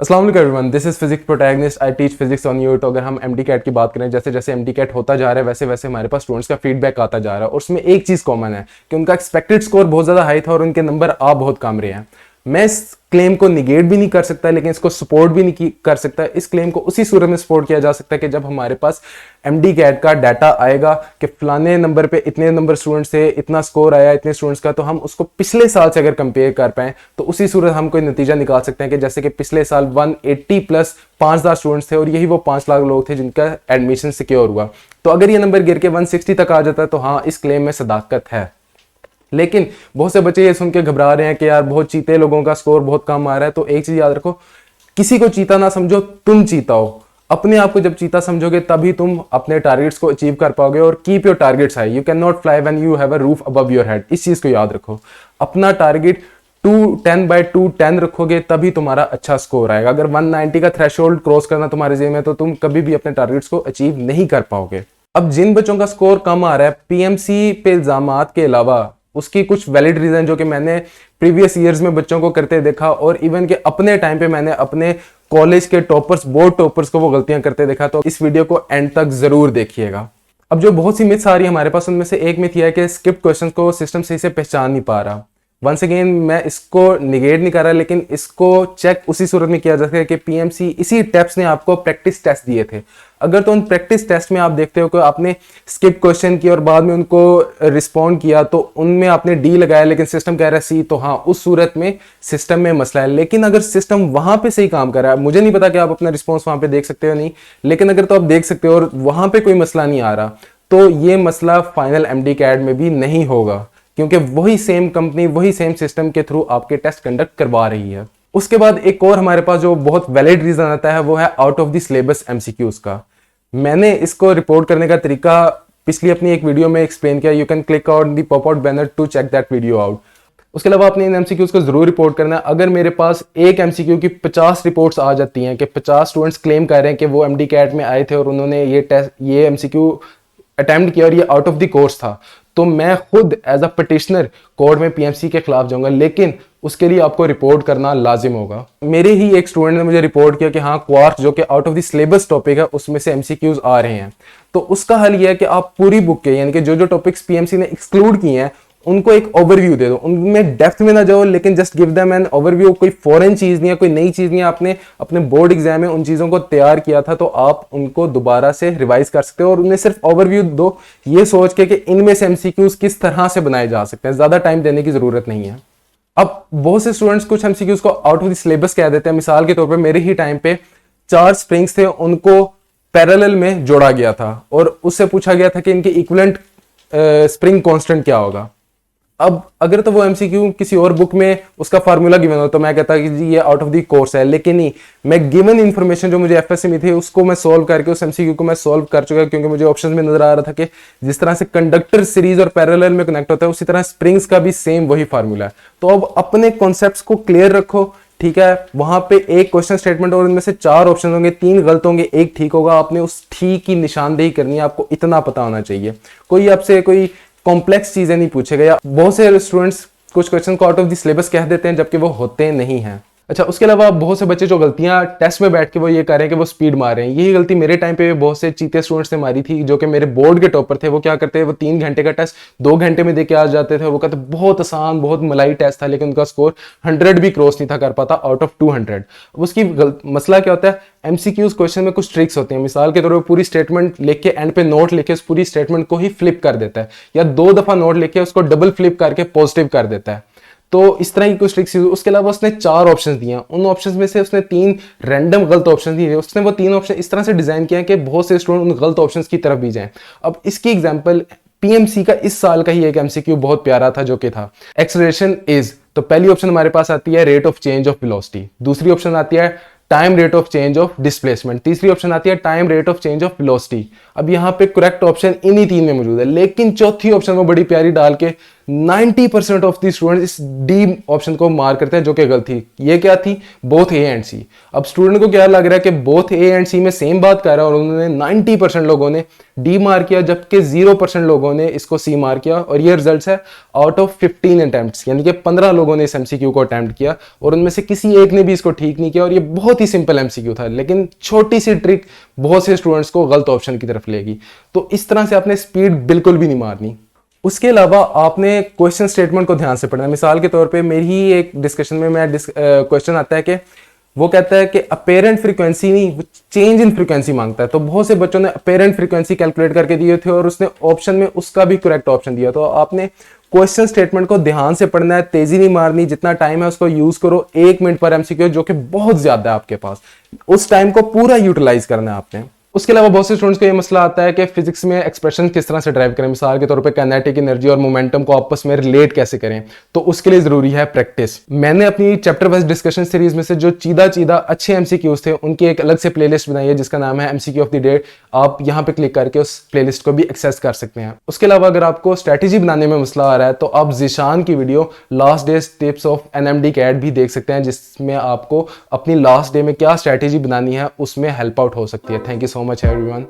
अस्सलाम वालेकुम everyone, this is physics protagonist. I teach physics on YouTube. अगर हम एमडी कैट की बात करें, जैसे जैसे एमडी कैट होता जा रहा है वैसे वैसे हमारे पास स्टूडेंट्स का फीडबैक आता जा रहा है और उसमें एक चीज़ कॉमन है कि उनका एक्सपेक्टेड स्कोर बहुत ज़्यादा हाई था और उनके नंबर आ बहुत कम रहे हैं। मैं इस क्लेम को निगेट भी नहीं कर सकता लेकिन इसको सपोर्ट भी नहीं कर सकता। इस क्लेम को उसी सूरत में सपोर्ट किया जा सकता है कि जब हमारे पास एमडी कैट का डाटा आएगा कि फलाने नंबर पे इतने नंबर स्टूडेंट्स से इतना स्कोर आया इतने स्टूडेंट्स का, तो हम उसको पिछले साल से अगर कंपेयर कर पाए तो उसी सूरत हम कोई नतीजा निकाल सकते हैं कि जैसे कि पिछले साल 180 प्लस 5,000 स्टूडेंट्स थे और यही वो 5 लाख लोग थे जिनका एडमिशन सिक्योर हुआ। तो अगर ये नंबर गिर के 160 तक आ जाता है तो हाँ, इस क्लेम में सदाकत है। लेकिन बहुत से बच्चे ये सुन के घबरा रहे हैं कि यार बहुत चीते लोगों का स्कोर बहुत कम आ रहा है। तो एक चीज याद रखो, किसी को चीता ना समझो, तुम चीता हो। अपने आप को जब चीता समझोगे तभी तुम अपने टारगेट्स को अचीव कर पाओगे। और keep your targets high, you can not fly when you have a roof above your head. इस चीज को याद रखो, अपना टारगेट 210/210 रखोगे तभी तुम्हारा अच्छा स्कोर आएगा। अगर 190 का थ्रेशोल्ड क्रॉस करना तुम्हारे जेब में तो तुम कभी भी अपने टारगेट्स को अचीव नहीं कर पाओगे। अब जिन बच्चों का स्कोर कम आ रहा है, पीएमसी पे इल्जामात के अलावा उसकी कुछ वैलिड रीजन जो कि मैंने प्रीवियस ईयर्स में बच्चों को करते देखा और इवन के अपने टाइम पे मैंने अपने कॉलेज के टॉपर्स, बोर्ड टॉपर्स को वो गलतियां करते देखा। तो इस वीडियो को एंड तक जरूर देखिएगा। अब जो बहुत सी मिथ्स आ रही है हमारे पास, उनमें से एक मिथ यह है कि स्किप क्वेश्चन को सिस्टम सही से पहचान नहीं पा रहा। वंस अगेन मैं इसको निगेट नहीं कर रहा, लेकिन इसको चेक उसी सूरत में किया जा सकता है कि पीएमसी इसी टेप्स ने आपको प्रैक्टिस टेस्ट दिए थे। अगर तो उन प्रैक्टिस टेस्ट में आप देखते हो कि आपने स्किप क्वेश्चन किया और बाद में उनको रिस्पॉन्ड किया तो उनमें आपने डी लगाया लेकिन सिस्टम कह रहा है सी, तो हाँ, उस सूरत में सिस्टम में मसला है। लेकिन अगर सिस्टम वहां पे सही काम कर रहा है, मुझे नहीं पता कि आप अपना रिस्पॉन्स वहां पे देख सकते हो नहीं, लेकिन अगर तो आप देख सकते हो और वहां पे कोई मसला नहीं आ रहा तो ये मसला फाइनल एमडी कैट में भी नहीं होगा, क्योंकि वही सेम कंपनी वही सेम सिस्टम के थ्रू आपके टेस्ट कंडक्ट करवा रही है। उसके बाद एक और हमारे पास जो बहुत वैलिड रीजन आता है वो है out of the syllabus MCQs का। मैंने इसको रिपोर्ट करने का तरीका पिछली अपनी एक वीडियो में एक्सप्लेन किया। You can click on the pop out banner to check that video out. उसके अलावा अपने इन एमसीक्यूज को जरूर रिपोर्ट करना है। अगर मेरे पास एक एमसीक्यू की 50 रिपोर्ट्स आ जाती हैं कि 50 स्टूडेंट्स क्लेम कर रहे हैं कि वो एमडी कैट में आए थे और उन्होंने ये एमसीक्यू अटेम्प्ट किया और ये आउट ऑफ द कोर्स था, तो मैं खुद एज अ पिटिशनर कोर्ट में पीएमसी के खिलाफ जाऊंगा। लेकिन उसके लिए आपको रिपोर्ट करना लाजिम होगा। मेरे ही एक स्टूडेंट ने मुझे रिपोर्ट किया कि हाँ, क्वार्क जो कि out of the syllabus topic है उसमें से एमसीक्यूज आ रहे हैं। तो उसका हल यह है कि आप पूरी बुक के यानी कि जो जो टॉपिक्स पीएमसी ने एक्सक्लूड किए हैं उनको एक ओवरव्यू दे दो। उनमें डेप्थ में ना जाओ, लेकिन just give them an overview. कोई फॉरेन चीज नहीं है, कोई नई चीज नहीं है। आपने अपने बोर्ड एग्जाम में उन चीजों को तैयार किया था तो आप उनको दोबारा से रिवाइज कर सकते हो और उन्हें सिर्फ ओवरव्यू दो, ये सोच के कि इनमें से एमसीक्यूज किस तरह से बनाए जा सकते हैं। ज्यादा टाइम देने की जरूरत नहीं है। अब बहुत से स्टूडेंट्स कुछ एमसीक्यूज को आउट ऑफ द सिलेबस कह देते हैं। मिसाल के तौर पर मेरे ही टाइम पे 4 स्प्रिंग्स थे, उनको पैरेलल में जोड़ा गया था और उससे पूछा गया था कि इनके इक्विवेलेंट स्प्रिंग कांस्टेंट क्या होगा। अब अगर तो वो एमसीक्यू किसी और बुक में उसका फार्मूला गिवन हो तो मैं कहता कि जी ये आउट ऑफ द कोर्स है, लेकिन नहीं, मैं गिवन इंफॉर्मेशन जो मुझे एफएससी में थी उसको मैं सॉल्व करके उस एमसीक्यू को मैं सॉल्व कर चुका, क्योंकि मुझे ऑप्शंस में नजर आ रहा था कि जिस तरह से कंडक्टर सीरीज और पैरेलल में कनेक्ट होता है उसी तरह स्प्रिंग्स का भी सेम वही फार्मूला है। तो अब अपने कॉन्सेप्ट्स को क्लियर रखो, ठीक है। वहां पे एक क्वेश्चन स्टेटमेंट और इनमें से 4 ऑप्शन होंगे, 3 गलत होंगे, एक ठीक होगा। आपने उस ठीक की निशानदेही करनी है, आपको इतना पता होना चाहिए। कोई आपसे कोई कॉम्प्लेक्स चीजें नहीं पूछेगा। या बहुत से स्टूडेंट्स कुछ क्वेश्चन को आउट ऑफ द सिलेबस कह देते हैं जबकि वो होते नहीं हैं। अच्छा, उसके अलावा बहुत से बच्चे जो गलतियां टेस्ट में बैठ के वो ये कर रहे हैं कि वो स्पीड मार रहे हैं। यही गलती मेरे टाइम पे बहुत से चीते स्टूडेंट्स ने मारी थी जो कि मेरे बोर्ड के टॉपर थे। वो क्या करते हैं, वो 3 घंटे का टेस्ट 2 घंटे में देके आ जाते थे। वो कहते बहुत आसान, बहुत मलाई टेस्ट था, लेकिन उनका स्कोर 100 भी क्रॉस नहीं था कर पाता आउट ऑफ 200। उसकी मसला क्या होता है, एमसीक्यूज क्वेश्चन में कुछ ट्रिक्स होती हैं। मिसाल के तौर पर पूरी स्टेटमेंट लिख के एंड पे नोट लिख के उस पूरी स्टेटमेंट को ही फ्लिप कर देता है, या 2 दफा नोट लिख के उसको डबल फ्लिप करके पॉजिटिव कर देता है। तो इस तरह की कुछ ट्रिक्स। उसके अलावा उसने 4 ऑप्शंस दिए, उन ऑप्शंस में से उसने 3 रैंडम गलत ऑप्शन दिए। उसने वो 3 ऑप्शन इस तरह से डिजाइन किया कि बहुत से स्टूडेंट उन गलत ऑप्शंस की तरफ भी जाएं। अब इसकी एग्जांपल पीएमसी का इस साल का ही एक एमसीक्यू बहुत प्यारा था जो कि था एक्सेलरेशन इज। तो पहली ऑप्शन हमारे पास आती है rate of change of velocity, दूसरी ऑप्शन आती है time rate of change of displacement, तीसरी ऑप्शन आती है time rate of change of velocity. अब यहाँ पे करेक्ट ऑप्शन इन्हीं 3 में मौजूद है, लेकिन चौथी ऑप्शन वो बड़ी प्यारी डाल के 90% ऑफ दी स्टूडेंट इस डी ऑप्शन को मार्क करते हैं, जो कि गलत थी। ये क्या थी? बोथ ए एंड सी। अब स्टूडेंट को क्या लग रहा है कि बोथ ए एंड सी में सेम बात कर रहा है, और उन्होंने 90% लोगों ने डी मार्क किया, जबकि 0% लोगों ने इसको सी मार्क किया। और ये रिजल्ट है आउट ऑफ 15 अटेम्प्ट्स, यानी कि 15 लोगों ने इस एमसीक्यू को अटेम्प्ट किया और उनमें से किसी एक ने भी इसको ठीक नहीं किया। और ये बहुत ही सिंपल एमसीक्यू था, लेकिन छोटी सी ट्रिक बहुत से स्टूडेंट्स को गलत ऑप्शन की तरफ लेगी। तो इस तरह से आपने स्पीड बिल्कुल भी नहीं मारनी। उसके अलावा आपने क्वेश्चन स्टेटमेंट को ध्यान से पढ़ना है। मिसाल के तौर पे मेरी ही एक डिस्कशन में मैं क्वेश्चन आता है कि वो कहता है कि अपेरेंट फ्रीक्वेंसी नहीं, वो चेंज इन फ्रीक्वेंसी मांगता है। तो बहुत से बच्चों ने अपेरेंट फ्रीक्वेंसी कैलकुलेट करके दिए थे और उसने ऑप्शन में उसका भी करेक्ट ऑप्शन दिया। तो आपने क्वेश्चन स्टेटमेंट को ध्यान से पढ़ना है, तेजी नहीं मारनी। जितना टाइम है उसको यूज करो, 1 मिनट पर एमसीक्यू, जो कि बहुत ज्यादा है आपके पास। उस टाइम को पूरा यूटिलाइज करना है आपने। उसके अलावा बहुत से स्टूडेंट्स को ये मसला आता है कि फिजिक्स में एक्सप्रेशन किस तरह से ड्राइव करें। मिसाल के तौर पे काइनेटिक एनर्जी और मोमेंटम को आपस में रिलेट कैसे करें। तो उसके लिए जरूरी है प्रैक्टिस। मैंने अपनी चैप्टर वाइज डिस्कशन सीरीज में से जो चीदा अच्छे एमसीक्यूज थे उनकी एक अलग से प्लेलिस्ट बनाई है, जिसका नाम है एमसीक्यू ऑफ द डे। आप यहाँ पे क्लिक करके उस प्लेलिस्ट को भी एक्सेस कर सकते हैं। उसके अलावा अगर आपको स्ट्रेटेजी बनाने में मसला आ रहा है तो आप जिशान की video last day tips of NMD CAT भी देख सकते हैं, जिसमें आपको अपनी लास्ट डे में क्या स्ट्रेटेजी बनानी है उसमें हेल्प आउट हो सकती है। Thank you so much everyone.